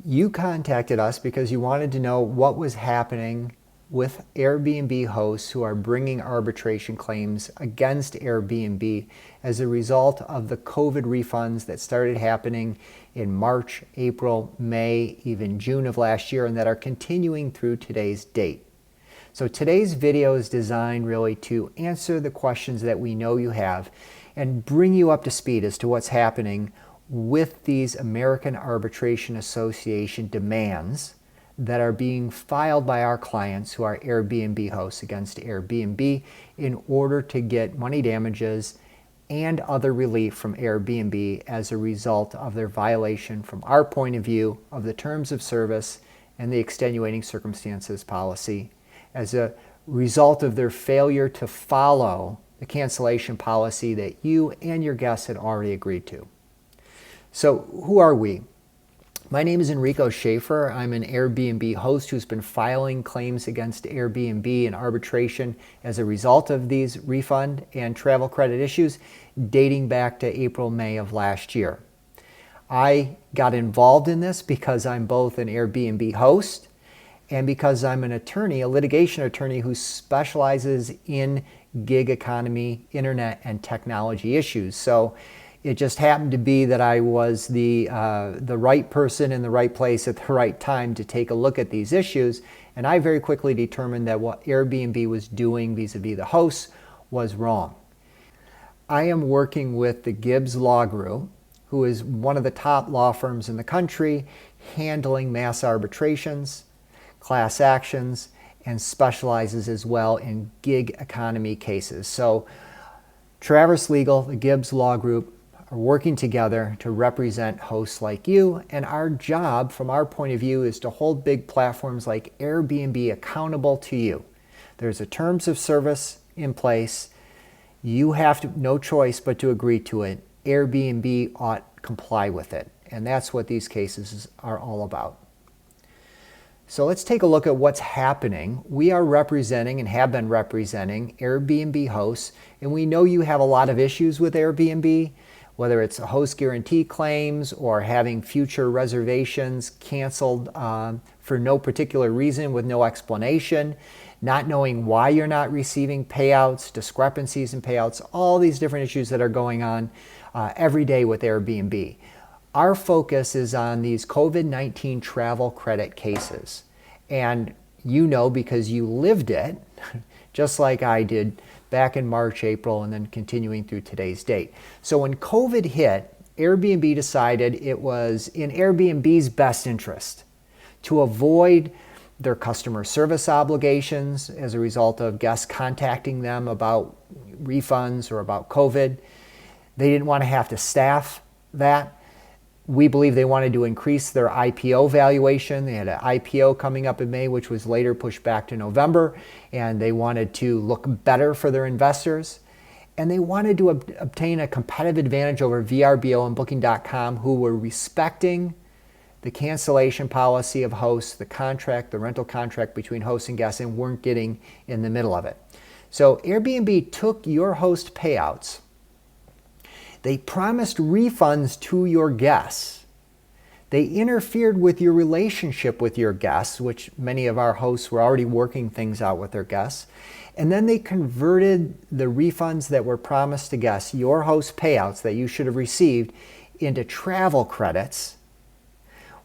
You contacted us because you wanted to know what was happening with Airbnb hosts who are bringing arbitration claims against Airbnb as a result of the COVID refunds that started happening in March, April, May, even June of last year, and that are continuing through today's date. So today's video is designed really to answer the questions that we know you have and bring you up to speed as to what's happening with these American Arbitration Association demands that are being filed by our clients who are Airbnb hosts against Airbnb in order to get money damages and other relief from Airbnb as a result of their violation from our point of view of the terms of service and the extenuating circumstances policy as a result of their failure to follow the cancellation policy that you and your guests had already agreed to. So who are we? My name is Enrico Schaefer. I'm an Airbnb host who's been filing claims against Airbnb in arbitration as a result of these refund and travel credit issues dating back to April, May of last year. I got involved in this because I'm both an Airbnb host and because I'm an attorney, a litigation attorney who specializes in gig economy, internet, and technology issues. So it just happened to be that I was the right person in the right place at the right time to take a look at these issues. And I very quickly determined that what Airbnb was doing vis-a-vis the hosts was wrong. I am working with the Gibbs Law Group, who is one of the top law firms in the country, handling mass arbitrations, class actions, and specializes as well in gig economy cases. So Traverse Legal, the Gibbs Law Group, are working together to represent hosts like you, and our job from our point of view is to hold big platforms like Airbnb accountable to you. There's a terms of service in place. You have no choice but to agree to it. Airbnb ought to comply with it, and that's what these cases are all about. So let's take a look at what's happening. We are representing and have been representing Airbnb hosts, and we know you have a lot of issues with Airbnb, whether it's host guarantee claims or having future reservations canceled for no particular reason with no explanation, not knowing why you're not receiving payouts, discrepancies in payouts, all these different issues that are going on every day with Airbnb. Our focus is on these COVID-19 travel credit cases. And you know, because you lived it, just like I did back in March, April, and then continuing through today's date. So when COVID hit, Airbnb decided it was in Airbnb's best interest to avoid their customer service obligations as a result of guests contacting them about refunds or about COVID. They didn't want to have to staff that. We believe they wanted to increase their IPO valuation. They had an IPO coming up in May, which was later pushed back to November, and they wanted to look better for their investors. And they wanted to obtain a competitive advantage over VRBO and Booking.com, who were respecting the cancellation policy of hosts, the contract, the rental contract between hosts and guests, and weren't getting in the middle of it. So Airbnb took your host payouts. They promised refunds to your guests. They interfered with your relationship with your guests, which many of our hosts were already working things out with their guests. And then they converted the refunds that were promised to guests, your host payouts that you should have received, into travel credits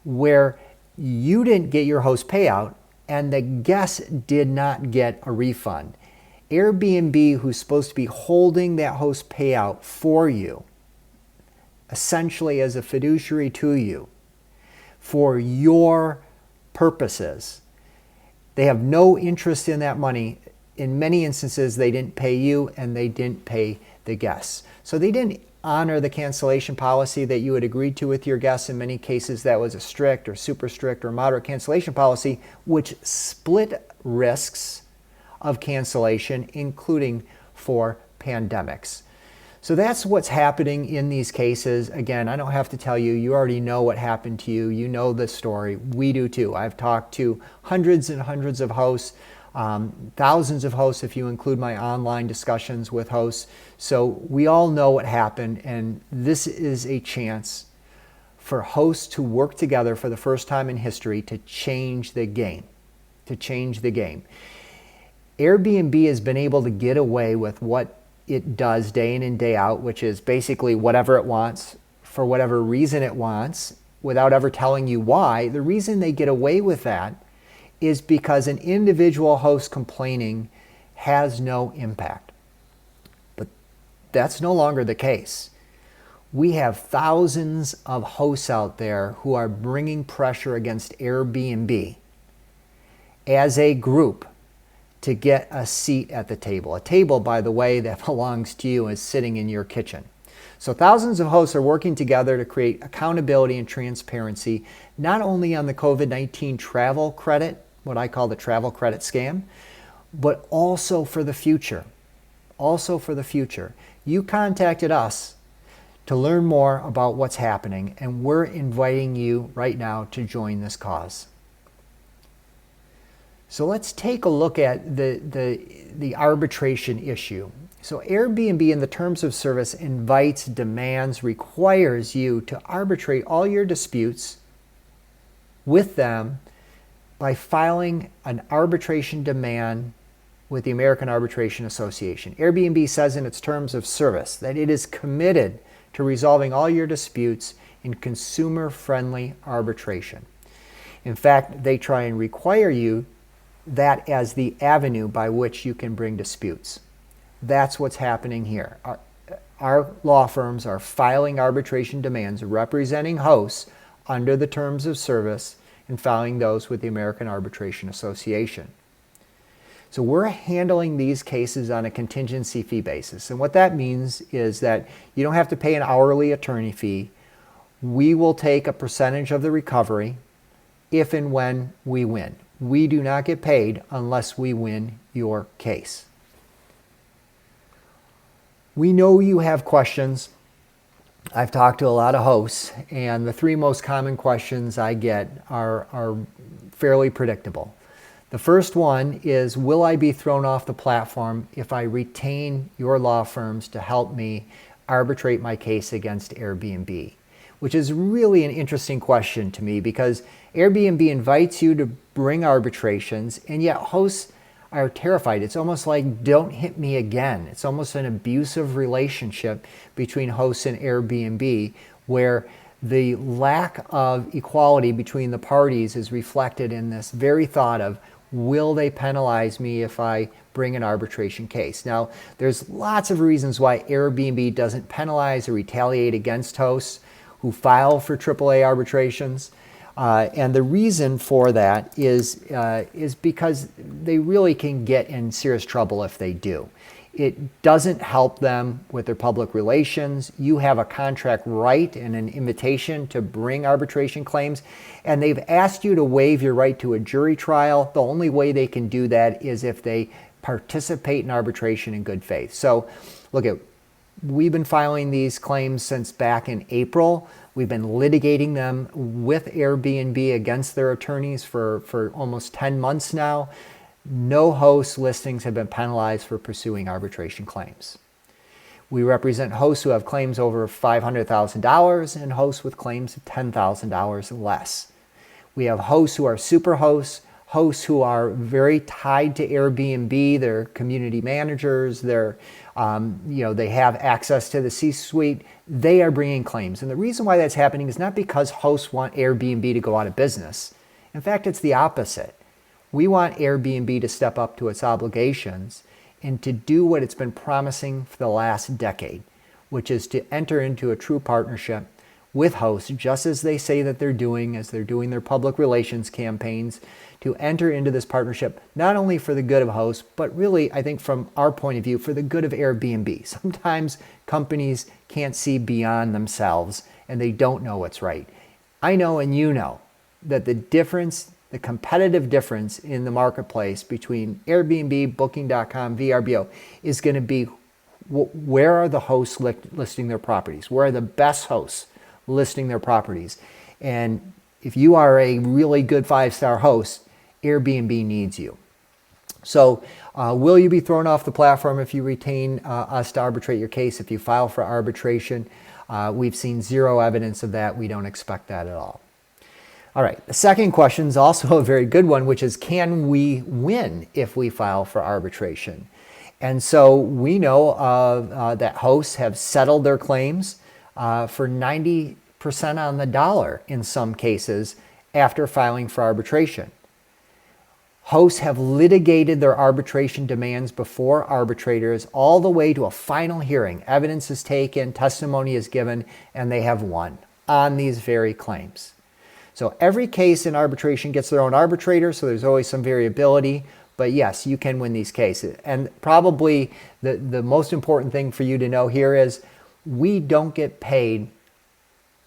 where you didn't get your host payout and the guests did not get a refund. Airbnb, who's supposed to be holding that host payout for you, essentially as a fiduciary to you, for your purposes, they have no interest in that money. In many instances, they didn't pay you and they didn't pay the guests. So they didn't honor the cancellation policy that you had agreed to with your guests. In many cases, that was a strict or super strict or moderate cancellation policy, which split risks of cancellation, including for pandemics. So that's what's happening in these cases. Again, I don't have to tell you, you already know what happened to you. You know the story. We do too. I've talked to hundreds and hundreds of hosts, thousands of hosts if you include my online discussions with hosts. So we all know what happened, and this is a chance for hosts to work together for the first time in history to change the game. To change the game. Airbnb has been able to get away with what it does day in and day out, which is basically whatever it wants, for whatever reason it wants, without ever telling you why. The reason they get away with that is because an individual host complaining has no impact. But that's no longer the case. We have thousands of hosts out there who are bringing pressure against Airbnb as a group to get a seat at the table. A table, by the way, that belongs to you is sitting in your kitchen. So thousands of hosts are working together to create accountability and transparency, not only on the COVID-19 travel credit, what I call the travel credit scam, but also for the future. Also for the future. You contacted us to learn more about what's happening, and we're inviting you right now to join this cause. So let's take a look at the arbitration issue. So Airbnb in the terms of service invites, demands, requires you to arbitrate all your disputes with them by filing an arbitration demand with the American Arbitration Association. Airbnb says in its terms of service that it is committed to resolving all your disputes in consumer-friendly arbitration. In fact, they try and require you that as the avenue by which you can bring disputes. That's what's happening here. Our law firms are filing arbitration demands representing hosts under the terms of service and filing those with the American Arbitration Association. So we're handling these cases on a contingency fee basis. And what that means is that you don't have to pay an hourly attorney fee. We will take a percentage of the recovery if and when we win. We do not get paid unless we win your case. We know you have questions. I've talked to a lot of hosts, and the three most common questions I get are fairly predictable. The first one is, will I be thrown off the platform if I retain your law firms to help me arbitrate my case against Airbnb? Which is really an interesting question to me, because Airbnb invites you to bring arbitrations, and yet hosts are terrified. It's almost like, don't hit me again. It's almost an abusive relationship between hosts and Airbnb, where the lack of equality between the parties is reflected in this very thought of, will they penalize me if I bring an arbitration case? Now, there's lots of reasons why Airbnb doesn't penalize or retaliate against hosts who file for AAA arbitrations. And the reason for that is because they really can get in serious trouble if they do. It doesn't help them with their public relations. You have a contract right and an invitation to bring arbitration claims, and they've asked you to waive your right to a jury trial. The only way they can do that is if they participate in arbitration in good faith. So look, we've been filing these claims since back in April. We've been litigating them with Airbnb against their attorneys for almost 10 months now. No host listings have been penalized for pursuing arbitration claims. We represent hosts who have claims over $500,000 and hosts with claims of $10,000 less. We have hosts who are super hosts, hosts who are very tied to Airbnb. They're community managers. They have access to the C-suite. They are bringing claims. And the reason why that's happening is not because hosts want Airbnb to go out of business. In fact, it's the opposite. We want Airbnb to step up to its obligations and to do what it's been promising for the last decade, which is to enter into a true partnership with hosts, just as they say that they're doing as they're doing their public relations campaigns, to enter into this partnership, not only for the good of hosts, but really, I think from our point of view, for the good of Airbnb. Sometimes companies can't see beyond themselves and they don't know what's right. I know, and you know, that the competitive difference in the marketplace between Airbnb, Booking.com, VRBO is going to be, where are the hosts listing their properties? Where are the best hosts listing their properties? And if you are a really good 5-star host, Airbnb needs you. So will you be thrown off the platform if you retain us to arbitrate your case, if you file for arbitration? We've seen zero evidence of that. We don't expect that at all. All right, the second question is also a very good one, which is, can we win if we file for arbitration? And so we know that hosts have settled their claims for 90% on the dollar in some cases after filing for arbitration. Hosts have litigated their arbitration demands before arbitrators all the way to a final hearing. Evidence is taken, testimony is given, and they have won on these very claims. So every case in arbitration gets their own arbitrator, so there's always some variability. But yes, you can win these cases. And probably the most important thing for you to know here is we don't get paid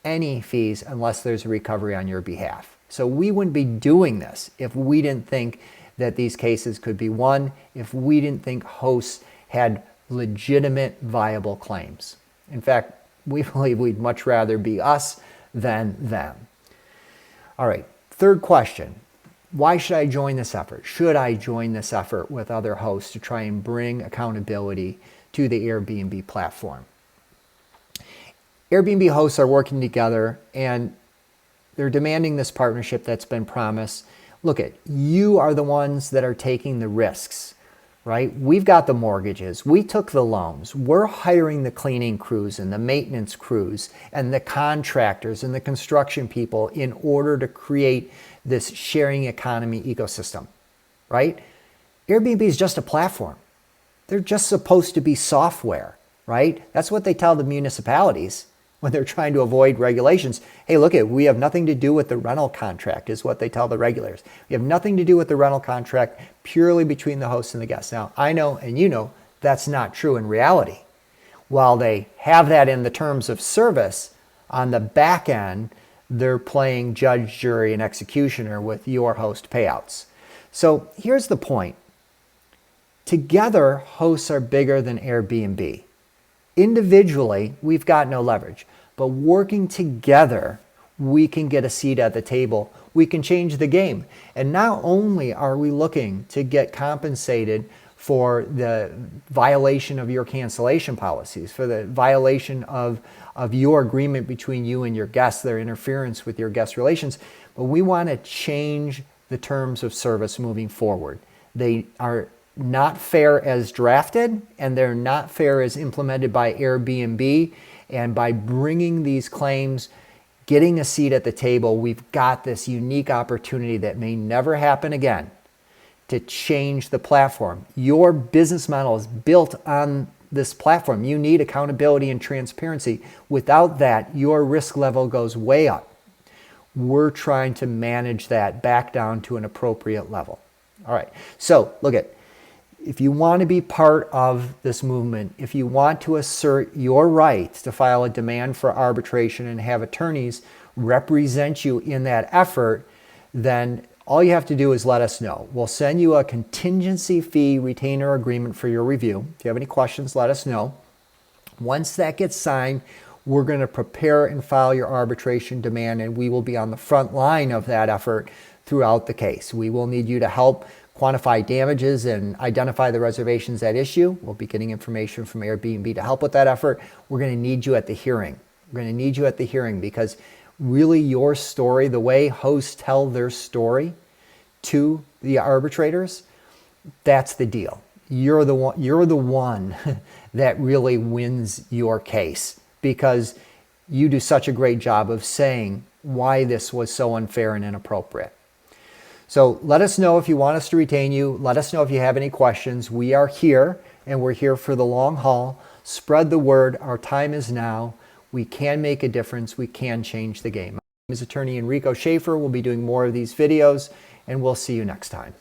any fees unless there's a recovery on your behalf. So we wouldn't be doing this if we didn't think that these cases could be won, if we didn't think hosts had legitimate, viable claims. In fact, we believe we'd much rather be us than them. All right, third question. Why should I join this effort? Should I join this effort with other hosts to try and bring accountability to the Airbnb platform? Airbnb hosts are working together and they're demanding this partnership that's been promised. Look, you are the ones that are taking the risks, right? We've got the mortgages. We took the loans. We're hiring the cleaning crews and the maintenance crews and the contractors and the construction people in order to create this sharing economy ecosystem, right? Airbnb is just a platform. They're just supposed to be software, right? That's what they tell the municipalities when they're trying to avoid regulations. Hey, look, we have nothing to do with the rental contract is what they tell the regulators. We have nothing to do with the rental contract, purely between the host and the guest. Now, I know and you know that's not true in reality. While they have that in the terms of service, on the back end, they're playing judge, jury, and executioner with your host payouts. So here's the point. Together, hosts are bigger than Airbnb. Individually, we've got no leverage, but working together, we can get a seat at the table. We can change the game. And not only are we looking to get compensated for the violation of your cancellation policies, for the violation of your agreement between you and your guests, their interference with your guest relations, but we want to change the terms of service moving forward. They are not fair as drafted, and they're not fair as implemented by Airbnb. And by bringing these claims, getting a seat at the table, we've got this unique opportunity that may never happen again to change the platform. Your business model is built on this platform. You need accountability and transparency. Without that, your risk level goes way up. We're trying to manage that back down to an appropriate level. All right, so look at, if you want to be part of this movement, if you want to assert your right to file a demand for arbitration and have attorneys represent you in that effort, then all you have to do is let us know. We'll send you a contingency fee retainer agreement for your review. If you have any questions, let us know. Once that gets signed, we're going to prepare and file your arbitration demand, and we will be on the front line of that effort throughout the case. We will need you to help quantify damages and identify the reservations at issue. We'll be getting information from Airbnb to help with that effort. We're going to need you at the hearing. We're going to need you at the hearing because really your story, the way hosts tell their story to the arbitrators, that's the deal. You're the one that really wins your case because you do such a great job of saying why this was so unfair and inappropriate. So let us know if you want us to retain you. Let us know if you have any questions. We are here, and we're here for the long haul. Spread the word. Our time is now. We can make a difference. We can change the game. My name is attorney Enrico Schaefer. We'll be doing more of these videos, and we'll see you next time.